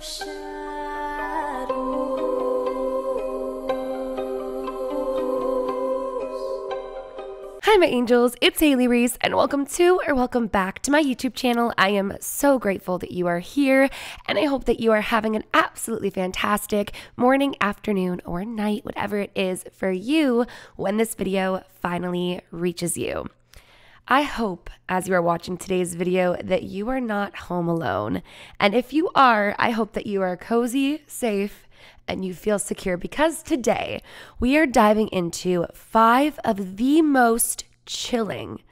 of shadows. Hi my angels, it's Hailey Reese and welcome back to my YouTube channel. I am so grateful that you are here and I hope that you are having an absolutely fantastic morning, afternoon, or night, whatever it is for you when this video finally reaches you. I hope as you are watching today's video that you are not home alone. And if you are, I hope that you are cozy, safe, and you feel secure because today we are diving into 5 of the most chilling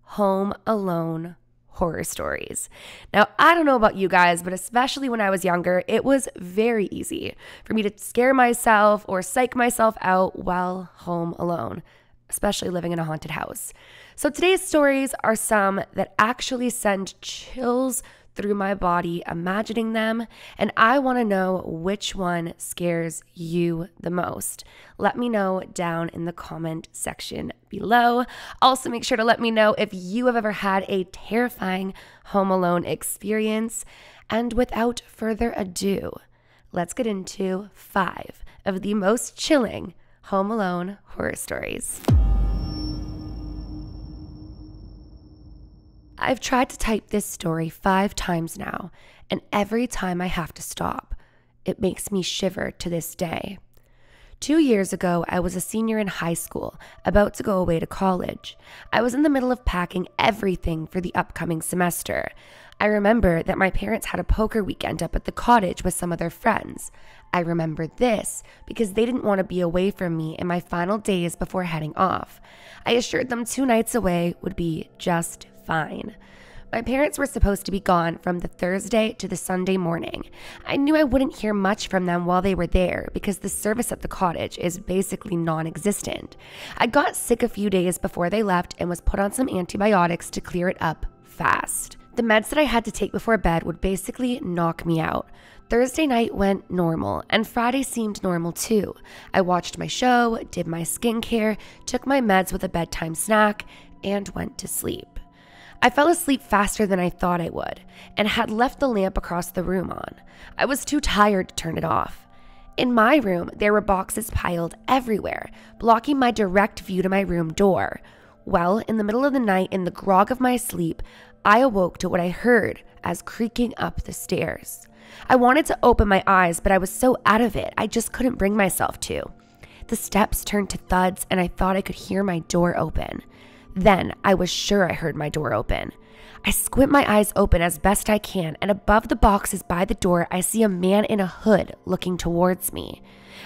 home alone horror stories. Now, I don't know about you guys, but especially when I was younger, it was very easy for me to scare myself or psych myself out while home alone, especially living in a haunted house. So today's stories are some that actually send chills through my body imagining them, and I want to know which one scares you the most. Let me know down in the comment section below. Also, make sure to let me know if you have ever had a terrifying home alone experience. And without further ado, let's get into 5 of the most chilling home alone horror stories. I've tried to type this story 5 times now, and every time I have to stop, it makes me shiver to this day. 2 years ago, I was a senior in high school, about to go away to college. I was in the middle of packing everything for the upcoming semester. I remember that my parents had a poker weekend up at the cottage with some of their friends. I remember this because they didn't want to be away from me in my final days before heading off. I assured them 2 nights away would be just fine. My parents were supposed to be gone from the Thursday to the Sunday morning. I knew I wouldn't hear much from them while they were there because the service at the cottage is basically non-existent. I got sick a few days before they left and was put on some antibiotics to clear it up fast. The meds that I had to take before bed would basically knock me out. Thursday night went normal, and Friday seemed normal too. I watched my show, did my skincare, took my meds with a bedtime snack, and went to sleep. I fell asleep faster than I thought I would, and had left the lamp across the room on. I was too tired to turn it off. In my room, there were boxes piled everywhere, blocking my direct view to my room door. Well, in the middle of the night, in the grog of my sleep, I awoke to what I heard as creaking up the stairs. I wanted to open my eyes, but I was so out of it, I just couldn't bring myself to. The steps turned to thuds, and I thought I could hear my door open. Then I was sure I heard my door open. I squint my eyes open as best I can, and above the boxes by the door, I see a man in a hood looking towards me.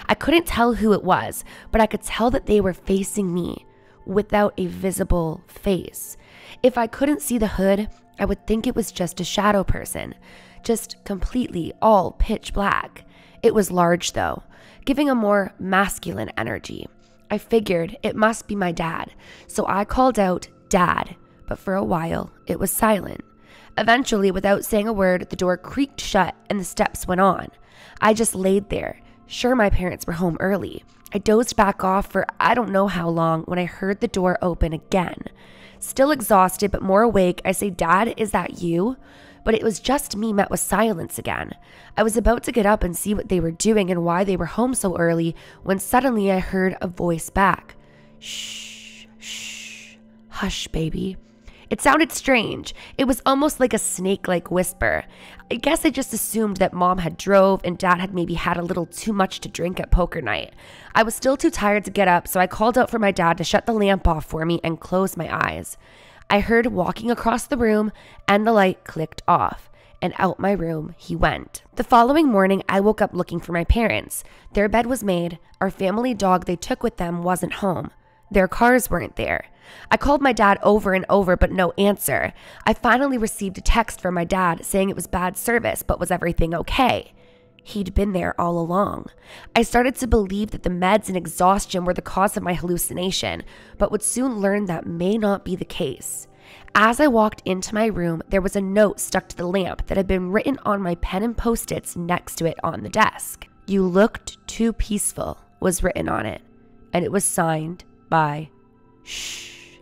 I couldn't tell who it was, but I could tell that they were facing me without a visible face. If I couldn't see the hood, I would think it was just a shadow person, just completely all pitch black. It was large though, giving a more masculine energy. I figured it must be my dad, so I called out, "Dad," but for a while it was silent. Eventually, without saying a word, the door creaked shut and the steps went on. I just laid there, sure my parents were home early. I dozed back off for I don't know how long when I heard the door open again. Still exhausted but more awake, I say, "Dad, is that you?" But it was just me met with silence again. I was about to get up and see what they were doing and why they were home so early when suddenly I heard a voice back. "Shh, shh, hush, baby." It sounded strange. It was almost like a snake-like whisper. I guess I just assumed that Mom had drove and Dad had maybe had a little too much to drink at poker night. I was still too tired to get up, so I called out for my dad to shut the lamp off for me and close my eyes. I heard walking across the room and the light clicked off, and out my room he went. The following morning, I woke up looking for my parents. Their bed was made. Our family dog they took with them wasn't home. Their cars weren't there. I called my dad over and over, but no answer. I finally received a text from my dad saying it was bad service, but was everything okay? He'd been there all along. I started to believe that the meds and exhaustion were the cause of my hallucination, but would soon learn that may not be the case. As I walked into my room, there was a note stuck to the lamp that had been written on my pen and post-its next to it on the desk. "You looked too peaceful," was written on it, and it was signed by Shh.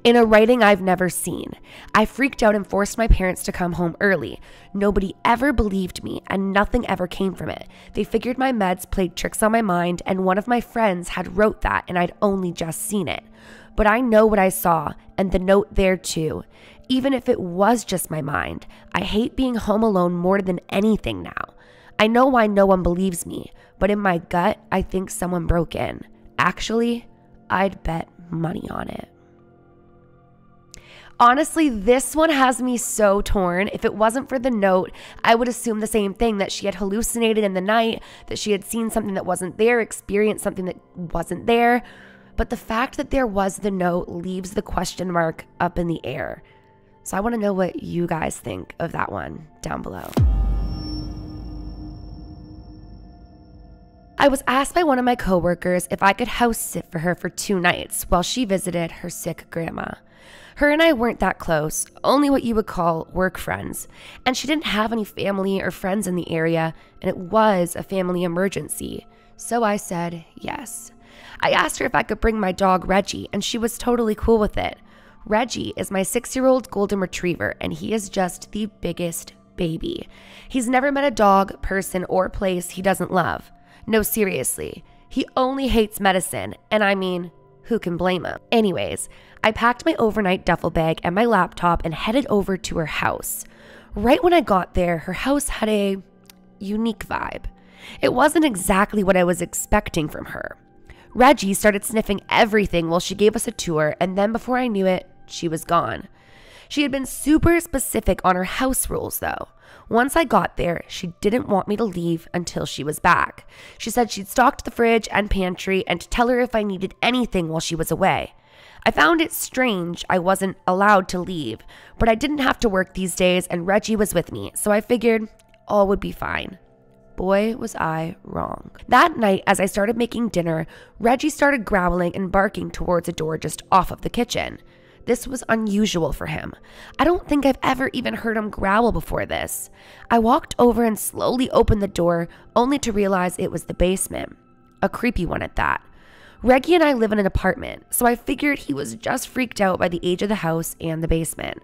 in a writing I've never seen. I freaked out and forced my parents to come home early. Nobody ever believed me, and nothing ever came from it. They figured my meds played tricks on my mind, and one of my friends had wrote that, and I'd only just seen it. But I know what I saw, and the note there too. Even if it was just my mind, I hate being home alone more than anything now. I know why no one believes me, but in my gut, I think someone broke in. Actually, I'd bet money on it. Honestly, this one has me so torn. If it wasn't for the note, I would assume the same thing, that she had hallucinated in the night, that she had seen something that wasn't there, experienced something that wasn't there. But the fact that there was the note leaves the question mark up in the air. So I want to know what you guys think of that one down below. I was asked by one of my coworkers if I could house sit for her for 2 nights while she visited her sick grandma. Her and I weren't that close, only what you would call work friends, and she didn't have any family or friends in the area, and it was a family emergency, so I said yes. I asked her if I could bring my dog Reggie, and she was totally cool with it. Reggie is my 6-year-old golden retriever, and he is just the biggest baby. He's never met a dog, person, or place he doesn't love. No, seriously, he only hates medicine, and I mean, who can blame him? Anyways, I packed my overnight duffel bag and my laptop and headed over to her house. Right when I got there, her house had a unique vibe. It wasn't exactly what I was expecting from her. Reggie started sniffing everything while she gave us a tour, and then before I knew it, she was gone. She had been super specific on her house rules, though. Once I got there, she didn't want me to leave until she was back. She said she'd stocked the fridge and pantry and to tell her if I needed anything while she was away. I found it strange I wasn't allowed to leave, but I didn't have to work these days and Reggie was with me, so I figured all would be fine. Boy, was I wrong. That night, as I started making dinner, Reggie started growling and barking towards a door just off of the kitchen. This was unusual for him. I don't think I've ever even heard him growl before this. I walked over and slowly opened the door, only to realize it was the basement. A creepy one at that. Reggie and I live in an apartment, so I figured he was just freaked out by the age of the house and the basement.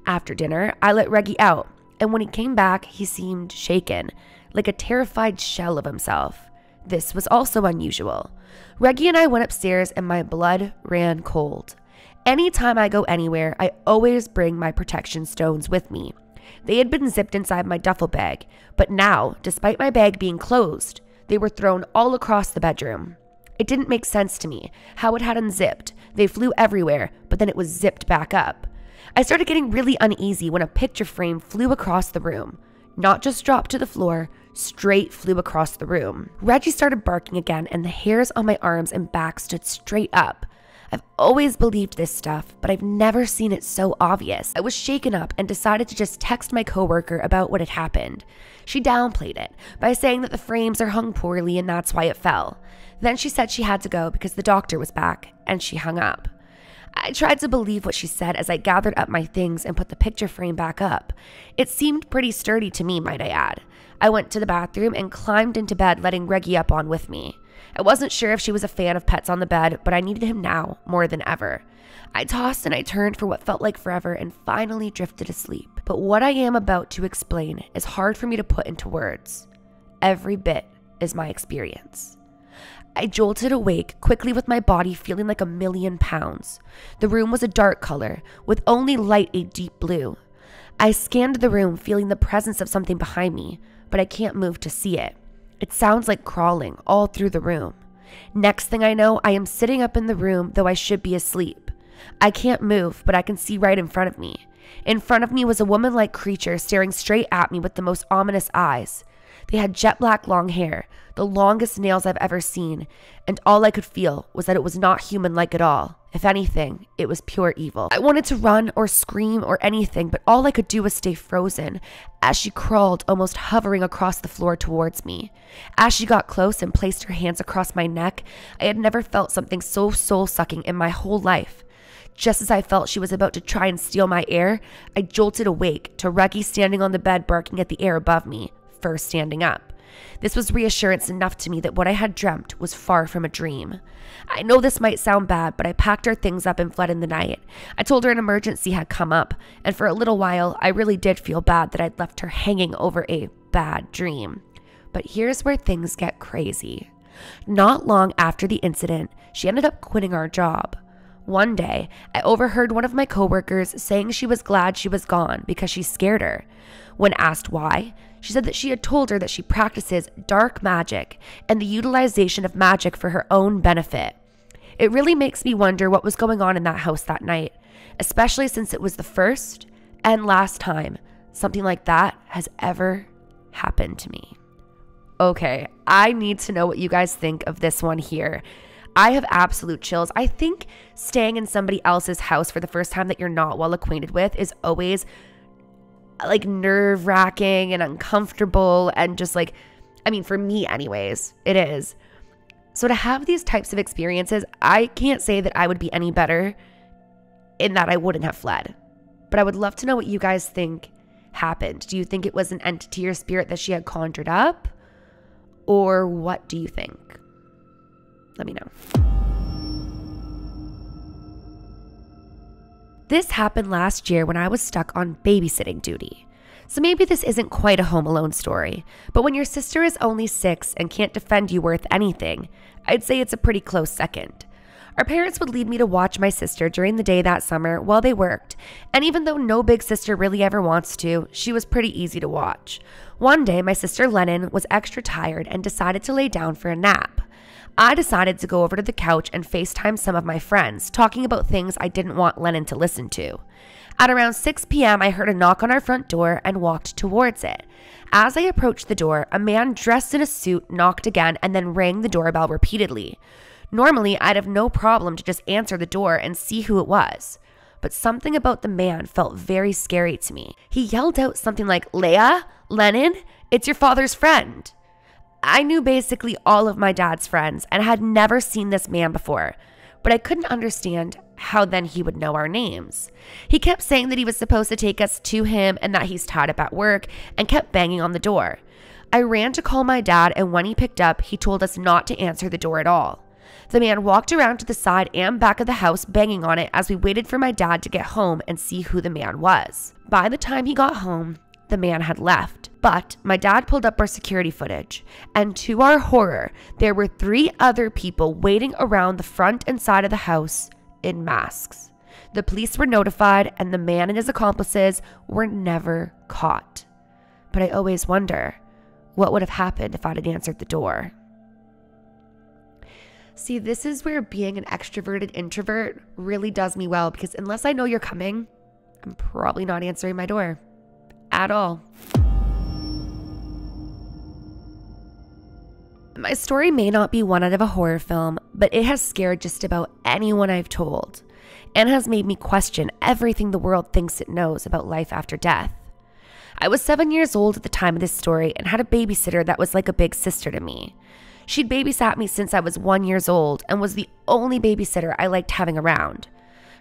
After dinner, I let Reggie out, and when he came back, he seemed shaken, like a terrified shell of himself. This was also unusual. Reggie and I went upstairs, and my blood ran cold. Anytime I go anywhere, I always bring my protection stones with me. They had been zipped inside my duffel bag, but now, despite my bag being closed, they were thrown all across the bedroom. It didn't make sense to me how it had unzipped. They flew everywhere, but then it was zipped back up. I started getting really uneasy when a picture frame flew across the room. Not just dropped to the floor, straight flew across the room. Reggie started barking again, and the hairs on my arms and back stood straight up. I've always believed this stuff, but I've never seen it so obvious. I was shaken up and decided to just text my coworker about what had happened. She downplayed it by saying that the frames are hung poorly and that's why it fell. Then she said she had to go because the doctor was back, and she hung up. I tried to believe what she said as I gathered up my things and put the picture frame back up. It seemed pretty sturdy to me, might I add. I went to the bathroom and climbed into bed, letting Reggie up on with me. I wasn't sure if she was a fan of pets on the bed, but I needed him now more than ever. I tossed and I turned for what felt like forever and finally drifted asleep. But what I am about to explain is hard for me to put into words. Every bit is my experience. I jolted awake, quickly with my body feeling like 1,000,000 pounds. The room was a dark color, with only light a deep blue. I scanned the room, feeling the presence of something behind me, but I can't move to see it. It sounds like crawling all through the room. Next thing I know, I am sitting up in the room, though I should be asleep. I can't move, but I can see right in front of me. In front of me was a woman-like creature staring straight at me with the most ominous eyes. They had jet black long hair, the longest nails I've ever seen, and all I could feel was that it was not human-like at all. If anything, it was pure evil. I wanted to run or scream or anything, but all I could do was stay frozen as she crawled, almost hovering across the floor towards me. As she got close and placed her hands across my neck, I had never felt something so soul-sucking in my whole life. Just as I felt she was about to try and steal my air, I jolted awake to Reggie standing on the bed barking at the air above me, first standing up. This was reassurance enough to me that what I had dreamt was far from a dream. I know this might sound bad, but I packed our things up and fled in the night. I told her an emergency had come up, and for a little while, I really did feel bad that I'd left her hanging over a bad dream. But here's where things get crazy. Not long after the incident, she ended up quitting our job. One day, I overheard one of my coworkers saying she was glad she was gone because she scared her. When asked why, she said that she had told her that she practices dark magic and the utilization of magic for her own benefit. It really makes me wonder what was going on in that house that night, especially since it was the first and last time something like that has ever happened to me. Okay, I need to know what you guys think of this one here. I have absolute chills. I think staying in somebody else's house for the first time that you're not well acquainted with is always like nerve-wracking and uncomfortable and just like, I mean, for me anyways, it is. So to have these types of experiences, I can't say that I would be any better in that I wouldn't have fled. But I would love to know what you guys think happened. Do you think it was an entity or spirit that she had conjured up? Or what do you think? Let me know. This happened last year when I was stuck on babysitting duty. So maybe this isn't quite a Home Alone story, but when your sister is only 6 and can't defend you worth anything, I'd say it's a pretty close second. Our parents would leave me to watch my sister during the day that summer while they worked, and even though no big sister really ever wants to, she was pretty easy to watch. One day, my sister Lennon was extra tired and decided to lay down for a nap. I decided to go over to the couch and FaceTime some of my friends, talking about things I didn't want Lennon to listen to. At around 6 p.m., I heard a knock on our front door and walked towards it. As I approached the door, a man dressed in a suit knocked again and then rang the doorbell repeatedly. Normally, I'd have no problem to just answer the door and see who it was. But something about the man felt very scary to me. He yelled out something like, "Leah? Lennon? It's your father's friend." I knew basically all of my dad's friends and had never seen this man before, but I couldn't understand how then he would know our names. He kept saying that he was supposed to take us to him and that he's tied up at work and kept banging on the door. I ran to call my dad, and when he picked up, he told us not to answer the door at all. The man walked around to the side and back of the house banging on it as we waited for my dad to get home and see who the man was. By the time he got home, the man had left, but my dad pulled up our security footage, and to our horror, there were 3 other people waiting around the front and side of the house in masks. The police were notified, and the man and his accomplices were never caught. But I always wonder, what would have happened if I'd answered the door? See, this is where being an extroverted introvert really does me well, because unless I know you're coming, I'm probably not answering my door at all. My story may not be one out of a horror film, but it has scared just about anyone I've told, and has made me question everything the world thinks it knows about life after death. I was 7 years old at the time of this story and had a babysitter that was like a big sister to me. She'd babysat me since I was 1 year old and was the only babysitter I liked having around.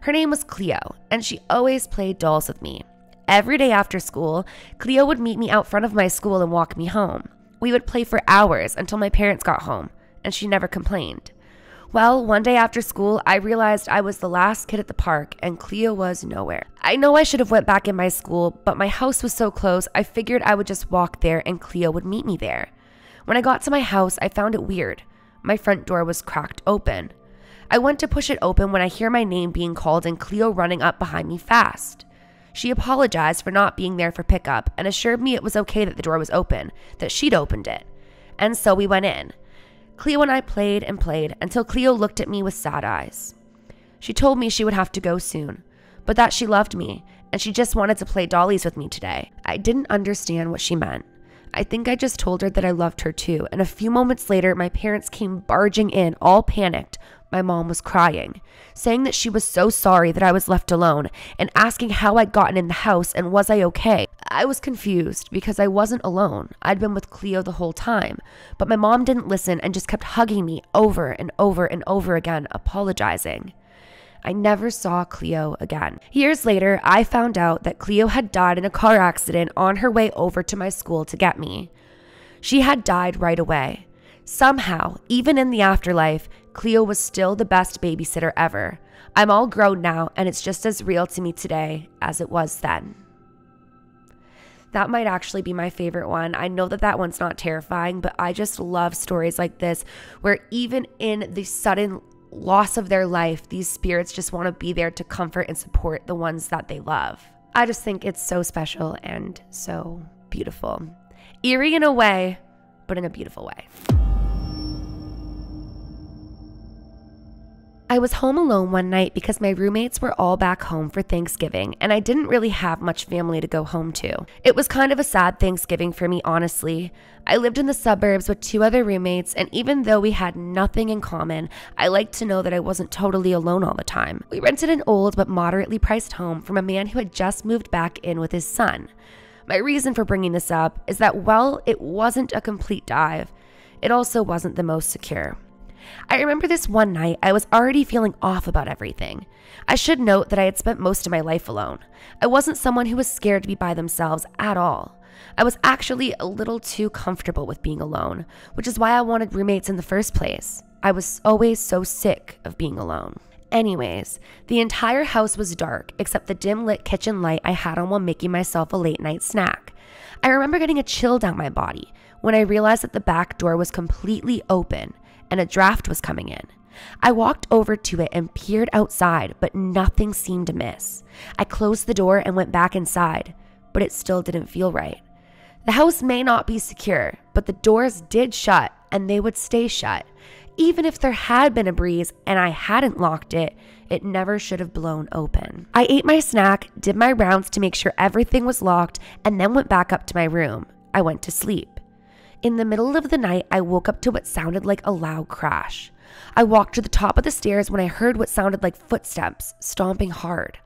Her name was Cleo, and she always played dolls with me. Every day after school, Cleo would meet me out front of my school and walk me home. We would play for hours until my parents got home, and she never complained. Well, one day after school, I realized I was the last kid at the park, and Cleo was nowhere. I know I should have went back in my school, but my house was so close, I figured I would just walk there and Cleo would meet me there. When I got to my house, I found it weird. My front door was cracked open. I went to push it open when I hear my name being called and Cleo running up behind me fast. She apologized for not being there for pickup and assured me it was okay that the door was open, that she'd opened it. And so we went in. Cleo and I played and played until Cleo looked at me with sad eyes. She told me she would have to go soon, but that she loved me and she just wanted to play dollies with me today. I didn't understand what she meant. I think I just told her that I loved her too, and a few moments later, my parents came barging in, all panicked. My mom was crying, saying that she was so sorry that I was left alone, and asking how I'd gotten in the house and was I okay. I was confused because I wasn't alone. I'd been with Cleo the whole time, but my mom didn't listen and just kept hugging me over and over and over again, apologizing. I never saw Cleo again. Years later, I found out that Cleo had died in a car accident on her way over to my school to get me. She had died right away. Somehow, even in the afterlife, Cleo was still the best babysitter ever. I'm all grown now, and it's just as real to me today as it was then. That might actually be my favorite one. I know that that one's not terrifying, but I just love stories like this where even in the sudden loss of their life, these spirits just want to be there to comfort and support the ones that they love. I just think it's so special and so beautiful. Eerie in a way, but in a beautiful way. I was home alone one night because my roommates were all back home for Thanksgiving, and I didn't really have much family to go home to. It was kind of a sad Thanksgiving for me, honestly. I lived in the suburbs with 2 other roommates, and even though we had nothing in common, I liked to know that I wasn't totally alone all the time. We rented an old but moderately priced home from a man who had just moved back in with his son. My reason for bringing this up is that while it wasn't a complete dive, it also wasn't the most secure. I remember this one night I was already feeling off about everything. I should note that I had spent most of my life alone. I wasn't someone who was scared to be by themselves at all. I was actually a little too comfortable with being alone, which is why I wanted roommates in the first place. I was always so sick of being alone. Anyways, the entire house was dark except the dim lit kitchen light I had on while making myself a late night snack. I remember getting a chill down my body when I realized that the back door was completely open and a draft was coming in. I walked over to it and peered outside, but nothing seemed amiss. I closed the door and went back inside, but it still didn't feel right. The house may not be secure, but the doors did shut and they would stay shut. Even if there had been a breeze and I hadn't locked it, it never should have blown open. I ate my snack, did my rounds to make sure everything was locked, and then went back up to my room. I went to sleep. In the middle of the night, I woke up to what sounded like a loud crash. I walked to the top of the stairs when I heard what sounded like footsteps, stomping hard.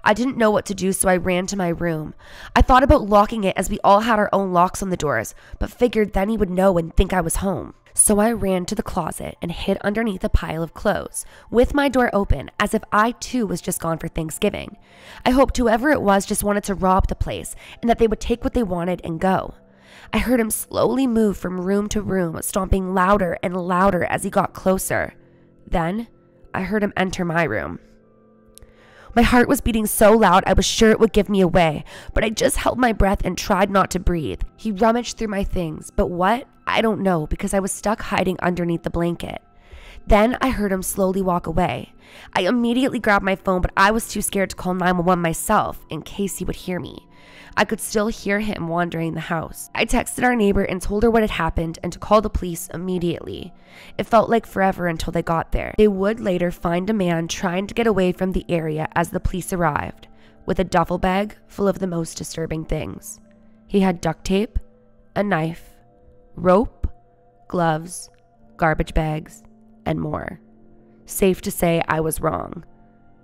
I didn't know what to do, so I ran to my room. I thought about locking it as we all had our own locks on the doors, but figured then he would know and think I was home. So I ran to the closet and hid underneath a pile of clothes, with my door open, as if I too was just gone for Thanksgiving. I hoped whoever it was just wanted to rob the place, and that they would take what they wanted and go. I heard him slowly move from room to room, stomping louder and louder as he got closer. Then, I heard him enter my room. My heart was beating so loud I was sure it would give me away, but I just held my breath and tried not to breathe. He rummaged through my things, but what? I don't know, because I was stuck hiding underneath the blanket. Then I heard him slowly walk away. I immediately grabbed my phone, but I was too scared to call 911 myself in case he would hear me. I could still hear him wandering the house. I texted our neighbor and told her what had happened and to call the police immediately. It felt like forever until they got there. They would later find a man trying to get away from the area as the police arrived, with a duffel bag full of the most disturbing things. He had duct tape, a knife, rope, gloves, garbage bags, and more. Safe to say I was wrong.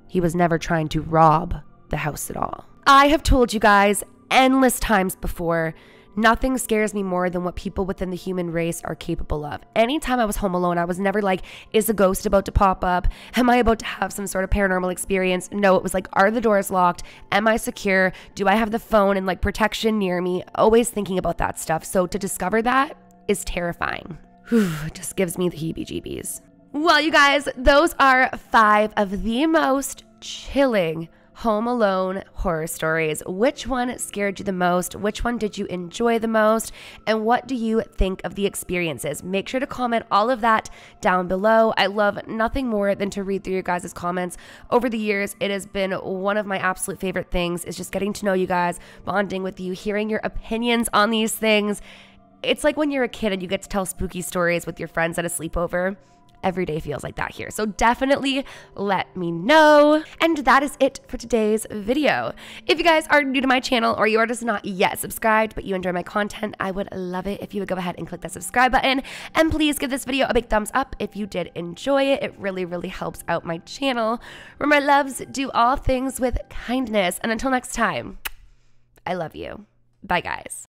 He was never trying to rob the house at all. I have told you guys endless times before, nothing scares me more than what people within the human race are capable of. Anytime I was home alone, I was never like, is a ghost about to pop up? Am I about to have some sort of paranormal experience? No, it was like, are the doors locked? Am I secure? Do I have the phone and like protection near me? Always thinking about that stuff. So to discover that is terrifying. Whew, it just gives me the heebie-jeebies. Well, you guys, those are 5 of the most chilling Home Alone horror stories. Which one scared you the most? Which one did you enjoy the most? And what do you think of the experiences? Make sure to comment all of that down below. I love nothing more than to read through your guys' comments. Over the years, it has been one of my absolute favorite things, is just getting to know you guys, bonding with you, hearing your opinions on these things. It's like when you're a kid and you get to tell spooky stories with your friends at a sleepover. Every day feels like that here. So definitely let me know. And that is it for today's video. If you guys are new to my channel or you are just not yet subscribed, but you enjoy my content, I would love it if you would go ahead and click that subscribe button. And please give this video a big thumbs up if you did enjoy it. It really, really helps out my channel. Remember, loves, do all things with kindness. And until next time, I love you. Bye, guys.